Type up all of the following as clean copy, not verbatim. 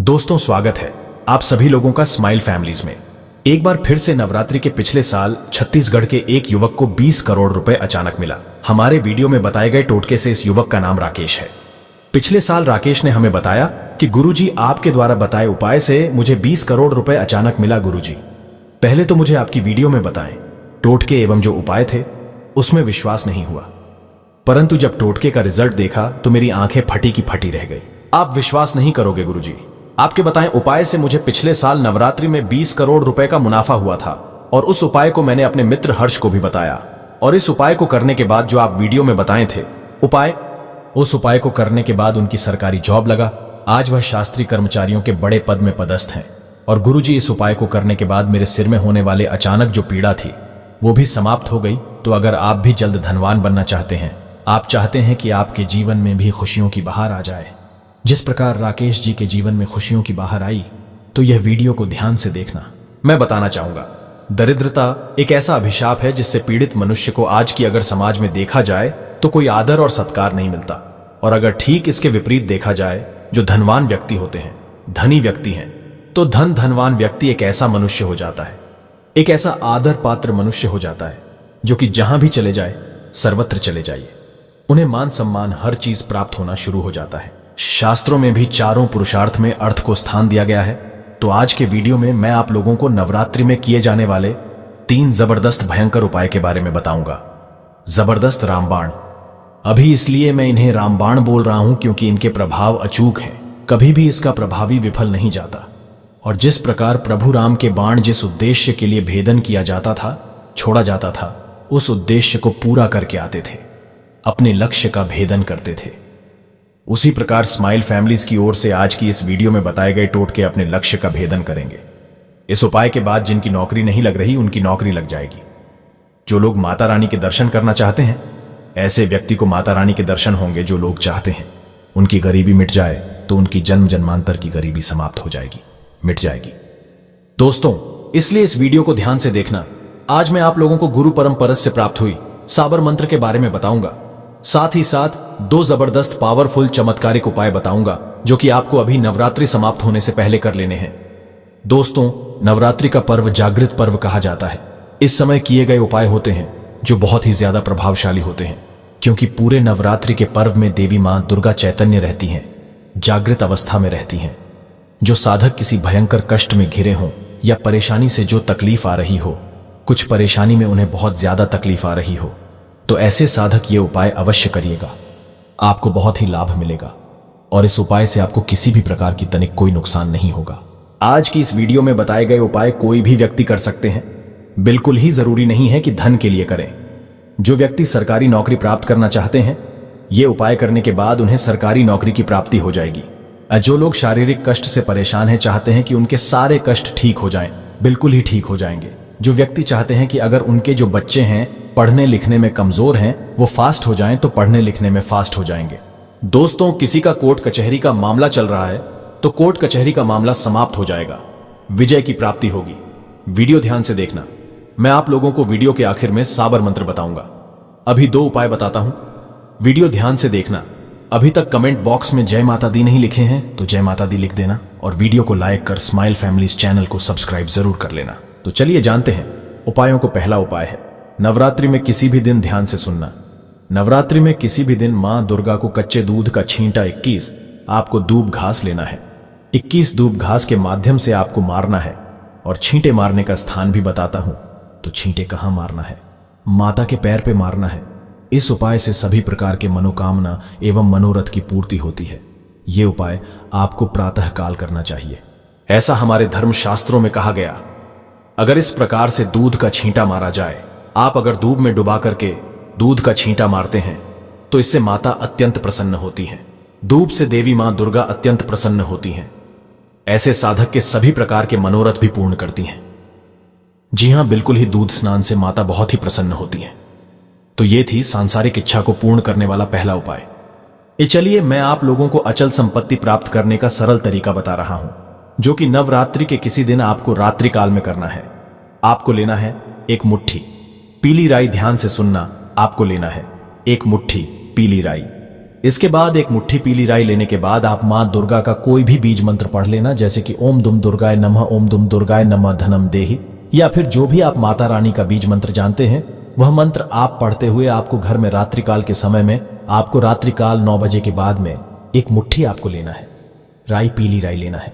दोस्तों स्वागत है आप सभी लोगों का स्माइल फैमिलीज में। एक बार फिर से नवरात्रि के पिछले साल छत्तीसगढ़ के एक युवक को 20 करोड़ रुपए अचानक मिला। हमारे वीडियो में बताए गए टोटके से इस युवक का नाम राकेश है। पिछले साल राकेश ने हमें बताया कि गुरुजी आपके द्वारा बताए उपाय से मुझे 20 करोड़ रुपए अचानक मिला। गुरुजी पहले तो मुझे आपकी वीडियो में बताएं टोटके एवं जो उपाय थे उसमें विश्वास नहीं हुआ, परंतु जब टोटके का रिजल्ट देखा तो मेरी आंखें फटी की फटी रह गई। आप विश्वास नहीं करोगे गुरुजी, आपके बताएं उपाय से मुझे पिछले साल नवरात्रि में 20 करोड़ रुपए का मुनाफा हुआ था और उस उपाय को मैंने अपने मित्र हर्ष को भी बताया। और इस उपाय को करने के बाद जो आप वीडियो में बताए थे उस उपाय को करने के बाद उनकी सरकारी जॉब लगा। आज वह शास्त्रीय कर्मचारियों के बड़े पद में पदस्थ हैं। और गुरुजी इस उपाय को करने के बाद मेरे सिर में होने वाले अचानक जो पीड़ा थी वो भी समाप्त हो गई। तो अगर आप भी जल्द धनवान बनना चाहते हैं, आप चाहते हैं कि आपके जीवन में भी खुशियों की बहार आ जाए जिस प्रकार राकेश जी के जीवन में खुशियों की बहार आई, तो यह वीडियो को ध्यान से देखना। मैं बताना चाहूंगा, दरिद्रता एक ऐसा अभिशाप है जिससे पीड़ित मनुष्य को आज की अगर समाज में देखा जाए तो कोई आदर और सत्कार नहीं मिलता। और अगर ठीक इसके विपरीत देखा जाए, जो धनवान व्यक्ति होते हैं, धनी व्यक्ति हैं, तो धनवान व्यक्ति एक ऐसा मनुष्य हो जाता है, एक ऐसा आदर पात्र मनुष्य हो जाता है जो कि जहां भी चले जाए सर्वत्र चले जाइए, उन्हें मान सम्मान हर चीज प्राप्त होना शुरू हो जाता है। शास्त्रों में भी चारों पुरुषार्थ में अर्थ को स्थान दिया गया है। तो आज के वीडियो में मैं आप लोगों को नवरात्रि में किए जाने वाले 3 जबरदस्त भयंकर उपाय के बारे में बताऊंगा। जबरदस्त रामबाण। अभी इसलिए मैं इन्हें रामबाण बोल रहा हूं क्योंकि इनके प्रभाव अचूक हैं, कभी भी इसका प्रभावी विफल नहीं जाता। और जिस प्रकार प्रभु राम के बाण जिस उद्देश्य के लिए भेदन किया जाता था, छोड़ा जाता था, उस उद्देश्य को पूरा करके आते थे, अपने लक्ष्य का भेदन करते थे। उसी प्रकार स्माइल फैमिलीज की ओर से आज की इस वीडियो में बताए गए टोटके अपने लक्ष्य का भेदन करेंगे। इस उपाय के बाद जिनकी नौकरी नहीं लग रही उनकी नौकरी लग जाएगी। जो लोग माता रानी के दर्शन करना चाहते हैं, ऐसे व्यक्ति को माता रानी के दर्शन होंगे। जो लोग चाहते हैं उनकी गरीबी मिट जाए तो उनकी जन्म जन्मांतर की गरीबी समाप्त हो जाएगी, मिट जाएगी। दोस्तों इसलिए इस वीडियो को ध्यान से देखना। आज मैं आप लोगों को गुरु परमपरस से प्राप्त हुई साबर मंत्र के बारे में बताऊंगा। साथ ही साथ 2 जबरदस्त पावरफुल चमत्कारिक उपाय बताऊंगा जो कि आपको अभी नवरात्रि समाप्त होने से पहले कर लेने हैं। दोस्तों नवरात्रि का पर्व जागृत पर्व कहा जाता है। इस समय किए गए उपाय होते हैं जो बहुत ही ज्यादा प्रभावशाली होते हैं, क्योंकि पूरे नवरात्रि के पर्व में देवी मां दुर्गा चैतन्य रहती हैं, जागृत अवस्था में रहती हैं। जो साधक किसी भयंकर कष्ट में घिरे हों या परेशानी से जो तकलीफ आ रही हो, कुछ परेशानी में उन्हें बहुत ज्यादा तकलीफ आ रही हो, तो ऐसे साधक ये उपाय अवश्य करिएगा, आपको बहुत ही लाभ मिलेगा। और इस उपाय से आपको किसी भी प्रकार की तनिक कोई नुकसान नहीं होगा। आज की इस वीडियो में बताए गए उपाय कोई भी व्यक्ति कर सकते हैं, बिल्कुल ही जरूरी नहीं है कि धन के लिए करें। जो व्यक्ति सरकारी नौकरी प्राप्त करना चाहते हैं, ये उपाय करने के बाद उन्हें सरकारी नौकरी की प्राप्ति हो जाएगी। जो लोग शारीरिक कष्ट से परेशान हैं, चाहते हैं कि उनके सारे कष्ट ठीक हो जाएं, बिल्कुल ही ठीक हो जाएंगे। जो व्यक्ति चाहते हैं कि अगर उनके जो बच्चे हैं पढ़ने लिखने में कमजोर हैं, वो फास्ट हो जाएं, तो पढ़ने लिखने में फास्ट हो जाएंगे। दोस्तों किसी का कोर्ट कचहरी का मामला चल रहा है तो कोर्ट कचहरी का मामला समाप्त हो जाएगा, विजय की प्राप्ति होगी। वीडियो ध्यान से देखना। मैं आप लोगों को वीडियो के आखिर में साबर मंत्र बताऊंगा। अभी 2 उपाय बताता हूं, वीडियो ध्यान से देखना। अभी तक कमेंट बॉक्स में जय माता दी नहीं लिखे हैं तो जय माता दी लिख देना और वीडियो को लाइक कर स्माइल फैमिलीज चैनल को सब्सक्राइब जरूर कर लेना। तो चलिए जानते हैं उपायों को। पहला उपाय है नवरात्रि में किसी भी दिन, ध्यान से सुनना। नवरात्रि में किसी भी दिन मां दुर्गा को कच्चे दूध का छींटा 21 आपको दूब घास लेना है। 21 दूब घास के माध्यम से आपको मारना है। और छींटे मारने का स्थान भी बताता हूं, तो छींटे कहां मारना है? माता के पैर पे मारना है। इस उपाय से सभी प्रकार के मनोकामना एवं मनोरथ की पूर्ति होती है। यह उपाय आपको प्रातः काल करना चाहिए, ऐसा हमारे धर्म शास्त्रों में कहा गया। अगर इस प्रकार से दूध का छींटा मारा जाए, आप अगर दूध में डुबा करके दूध का छींटा मारते हैं तो इससे माता अत्यंत प्रसन्न होती हैं। दूध से देवी मां दुर्गा अत्यंत प्रसन्न होती हैं। ऐसे साधक के सभी प्रकार के मनोरथ भी पूर्ण करती हैं। जी हां, बिल्कुल ही दूध स्नान से माता बहुत ही प्रसन्न होती हैं। तो ये थी सांसारिक इच्छा को पूर्ण करने वाला पहला उपाय। चलिए मैं आप लोगों को अचल संपत्ति प्राप्त करने का सरल तरीका बता रहा हूं, जो कि नवरात्रि के किसी दिन आपको रात्रि काल में करना है। आपको लेना है 1 मुट्ठी पीली राई। ध्यान से सुनना, आपको लेना है 1 मुट्ठी पीली राई। इसके बाद एक मुट्ठी पीली राई लेने के बाद आप मां दुर्गा का कोई भी बीज मंत्र पढ़ लेना, जैसे कि ओम दुम दुर्गाय नमः, ओम दुम दुर्गाय नमः धनम देहि, या फिर जो भी आप माता रानी का बीज मंत्र जानते हैं वह मंत्र आप पढ़ते हुए आपको घर में रात्रिकाल के समय में आपको रात्रिकाल 9 बजे के बाद में एक मुट्ठी आपको लेना है, राई, पीली राई लेना है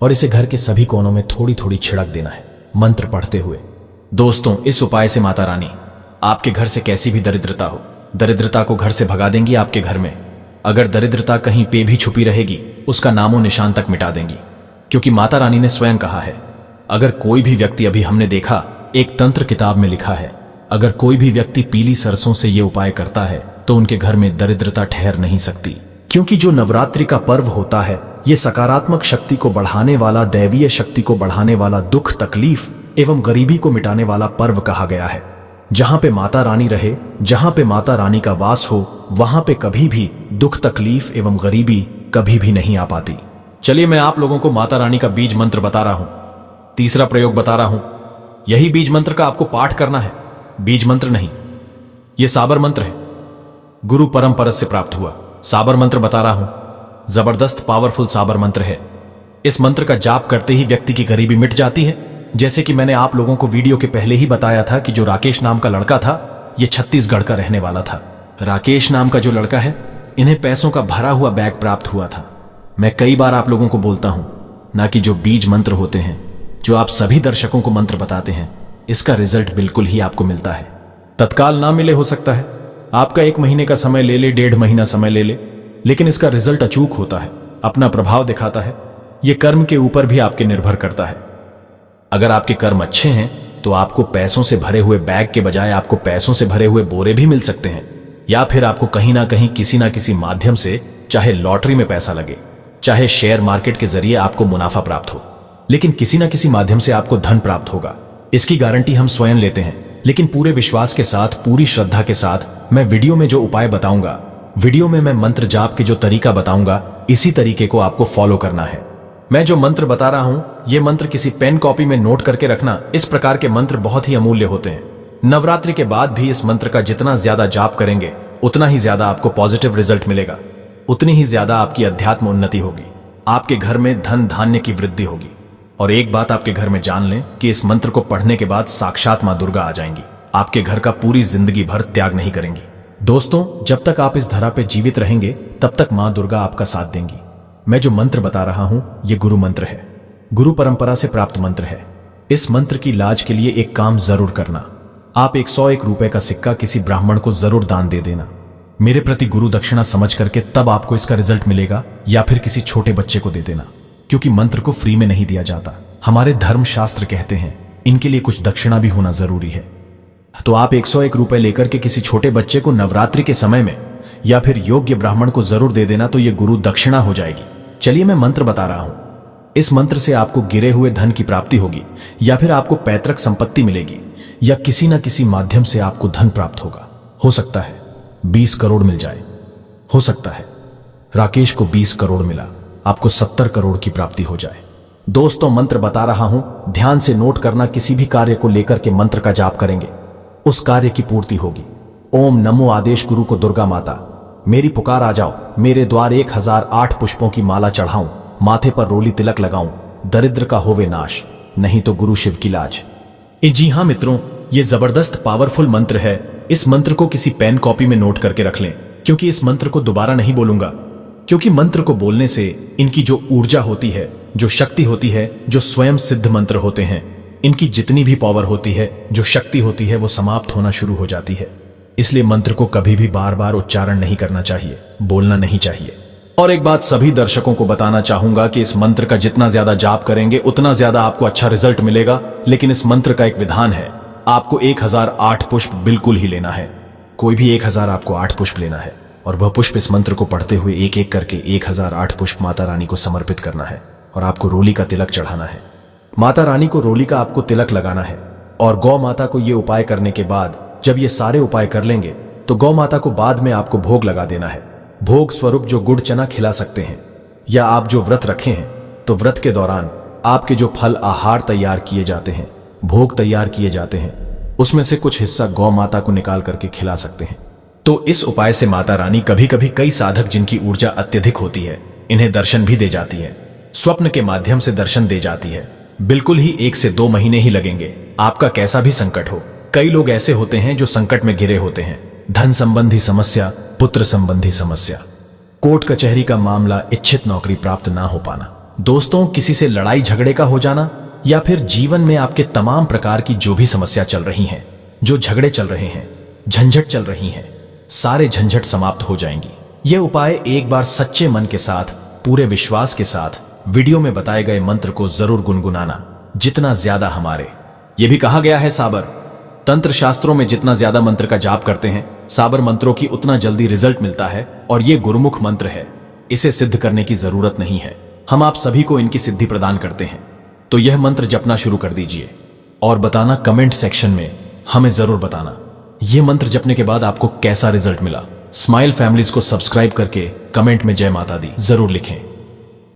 और इसे घर के सभी कोनों में थोड़ी थोड़ी छिड़क देना है मंत्र पढ़ते हुए। दोस्तों, इस उपाय से माता रानी आपके घर से कैसी भी दरिद्रता हो, दरिद्रता को घर से भगा देंगी। आपके घर में अगर दरिद्रता कहीं पे भी छुपी रहेगी उसका नामो निशान तक मिटा देंगी, क्योंकि माता रानी ने स्वयं कहा है, अगर कोई भी व्यक्ति, अभी हमने देखा एक तंत्र किताब में लिखा है, अगर कोई भी व्यक्ति पीली सरसों से ये उपाय करता है तो उनके घर में दरिद्रता ठहर नहीं सकती, क्योंकि जो नवरात्रि का पर्व होता है ये सकारात्मक शक्ति को बढ़ाने वाला, दैवीय शक्ति को बढ़ाने वाला, दुख तकलीफ एवं गरीबी को मिटाने वाला पर्व कहा गया है। जहां पे माता रानी रहे, जहां पे माता रानी का वास हो, वहां पे कभी भी दुख तकलीफ एवं गरीबी कभी भी नहीं आ पाती। चलिए मैं आप लोगों को माता रानी का बीज मंत्र बता रहा हूं, तीसरा प्रयोग बता रहा हूं। यही बीज मंत्र का आपको पाठ करना है, बीज मंत्र नहीं, यह साबर मंत्र है, गुरु परंपरा से प्राप्त हुआ साबर मंत्र बता रहा हूं। जबरदस्त पावरफुल साबर मंत्र है। इस मंत्र का जाप करते ही व्यक्ति की गरीबी मिट जाती है। जैसे कि मैंने आप लोगों को वीडियो के पहले ही बताया था कि जो राकेश नाम का लड़का था यह छत्तीसगढ़ का रहने वाला था। राकेश नाम का जो लड़का है, इन्हें पैसों का भरा हुआ बैग प्राप्त हुआ था। मैं कई बार आप लोगों को बोलता हूं ना कि जो बीज मंत्र होते हैं, जो आप सभी दर्शकों को मंत्र बताते हैं, इसका रिजल्ट बिल्कुल ही आपको मिलता है। तत्काल ना मिले, हो सकता है आपका 1 महीने का समय ले ले, 1.5 महीना समय ले ले, लेकिन इसका रिजल्ट अचूक होता है, अपना प्रभाव दिखाता है। यह कर्म के ऊपर भी आपके निर्भर करता है। अगर आपके कर्म अच्छे हैं तो आपको पैसों से भरे हुए बैग के बजाय आपको पैसों से भरे हुए बोरे भी मिल सकते हैं, या फिर आपको कहीं ना कहीं किसी ना किसी माध्यम से, चाहे लॉटरी में पैसा लगे, चाहे शेयर मार्केट के जरिए आपको मुनाफा प्राप्त हो, लेकिन किसी ना किसी माध्यम से आपको धन प्राप्त होगा। इसकी गारंटी हम स्वयं लेते हैं। लेकिन पूरे विश्वास के साथ, पूरी श्रद्धा के साथ मैं वीडियो में जो उपाय बताऊंगा, वीडियो में मैं मंत्र जाप के जो तरीका बताऊंगा, इसी तरीके को आपको फॉलो करना है। मैं जो मंत्र बता रहा हूं, ये मंत्र किसी पेन कॉपी में नोट करके रखना। इस प्रकार के मंत्र बहुत ही अमूल्य होते हैं। नवरात्रि के बाद भी इस मंत्र का जितना ज्यादा जाप करेंगे उतना ही ज्यादा आपको पॉजिटिव रिजल्ट मिलेगा, उतनी ही ज्यादा आपकी अध्यात्म उन्नति होगी, आपके घर में धन धान्य की वृद्धि होगी। और एक बात आपके घर में जान लें कि इस मंत्र को पढ़ने के बाद साक्षात मां दुर्गा आ जाएंगी, आपके घर का पूरी जिंदगी भर त्याग नहीं करेंगी। दोस्तों, जब तक आप इस धरा पे जीवित रहेंगे तब तक मां दुर्गा आपका साथ देंगी। मैं जो मंत्र बता रहा हूं ये गुरु मंत्र है, गुरु परंपरा से प्राप्त मंत्र है। इस मंत्र की लाज के लिए एक काम जरूर करना, आप 101 रुपए का सिक्का किसी ब्राह्मण को जरूर दान दे देना, मेरे प्रति गुरु दक्षिणा समझ करके। तब आपको इसका रिजल्ट मिलेगा। या फिर किसी छोटे बच्चे को दे देना, क्योंकि मंत्र को फ्री में नहीं दिया जाता। हमारे धर्म शास्त्र कहते हैं इनके लिए कुछ दक्षिणा भी होना जरूरी है। तो आप 101 रुपए लेकर के किसी छोटे बच्चे को नवरात्रि के समय में या फिर योग्य ब्राह्मण को जरूर दे देना, तो यह गुरु दक्षिणा हो जाएगी। चलिए मैं मंत्र बता रहा हूं। इस मंत्र से आपको गिरे हुए धन की प्राप्ति होगी, या फिर आपको पैतृक संपत्ति मिलेगी, या किसी ना किसी माध्यम से आपको धन प्राप्त होगा। हो सकता है 20 करोड़ मिल जाए, हो सकता है राकेश को 20 करोड़ मिला, आपको 70 करोड़ की प्राप्ति हो जाए। दोस्तों, मंत्र बता रहा हूं, ध्यान से नोट करना। किसी भी कार्य को लेकर के मंत्र का जाप करेंगे, उस कार्य की पूर्ति होगी। ओम नमो आदेश गुरु को दुर्गा माता, मेरी पुकार आ जाओ, मेरे द्वार 1008 पुष्पों की माला चढ़ाऊं, माथे पर रोली तिलक लगाऊं, दरिद्र का होवे नाश, नहीं तो गुरु शिव की लाज। जी हां मित्रों, ये जबरदस्त पावरफुल मंत्र है। इस मंत्र को किसी पेन कॉपी में नोट करके रख लें, क्योंकि इस मंत्र को दोबारा नहीं बोलूंगा, क्योंकि मंत्र को बोलने से इनकी जो ऊर्जा होती है, जो शक्ति होती है, जो स्वयं सिद्ध मंत्र होते हैं, इनकी जितनी भी पावर होती है, जो शक्ति होती है, वो समाप्त होना शुरू हो जाती है। इसलिए मंत्र को कभी भी बार बार उच्चारण नहीं करना चाहिए, बोलना नहीं चाहिए। और एक बात सभी दर्शकों को बताना चाहूंगा कि इस मंत्र का जितना ज्यादा जाप करेंगे उतना ज्यादा आपको अच्छा रिजल्ट मिलेगा। लेकिन इस मंत्र का एक विधान है, आपको 1008 पुष्प बिल्कुल ही लेना है। कोई भी 1000 आपको 8 पुष्प लेना है, और वह पुष्प इस मंत्र को पढ़ते हुए एक एक करके 1008 पुष्प माता रानी को समर्पित करना है, और आपको रोली का तिलक चढ़ाना है। माता रानी को रोली का आपको तिलक लगाना है। और गौ माता को ये उपाय करने के बाद, जब ये सारे उपाय कर लेंगे, तो गौ माता को बाद में आपको भोग लगा देना है। भोग स्वरूप जो गुड़ चना खिला सकते हैं, या आप जो व्रत रखे हैं, तो व्रत के दौरान आपके जो फल आहार तैयार किए जाते हैं, भोग तैयार किए जाते हैं, उसमें से कुछ हिस्सा गौ माता को निकाल करके खिला सकते हैं। तो इस उपाय से माता रानी कभी कभी कई साधक जिनकी ऊर्जा अत्यधिक होती है इन्हें दर्शन भी दे जाती है, स्वप्न के माध्यम से दर्शन दे जाती है। बिल्कुल ही 1 से 2 महीने ही लगेंगे, आपका कैसा भी संकट हो। कई लोग ऐसे होते हैं जो संकट में घिरे होते हैं, धन संबंधी समस्या, पुत्र संबंधी समस्या, कोर्ट कचहरी का मामला, इच्छित नौकरी प्राप्त ना हो पाना, दोस्तों किसी से लड़ाई झगड़े का हो जाना, या फिर जीवन में आपके तमाम प्रकार की जो भी समस्या चल रही हैं, जो झगड़े चल रहे हैं, झंझट चल रही हैं, सारे झंझट समाप्त हो जाएंगी। यह उपाय एक बार सच्चे मन के साथ, पूरे विश्वास के साथ वीडियो में बताए गए मंत्र को जरूर गुनगुनाना, जितना ज्यादा हमारे, यह भी कहा गया है साबर तंत्र शास्त्रों में जितना ज्यादा मंत्र का जाप करते हैं साबर मंत्रों की उतना जल्दी रिजल्ट मिलता है। और ये गुरुमुख मंत्र है, इसे सिद्ध करने की जरूरत नहीं है, हम आप सभी को इनकी सिद्धि प्रदान करते हैं। तो यह मंत्र जपना शुरू कर दीजिए और बताना कमेंट सेक्शन में, हमें जरूर बताना यह मंत्र जपने के बाद आपको कैसा रिजल्ट मिला। स्माइल फैमिलीज को सब्सक्राइब करके कमेंट में जय माता दी जरूर लिखें।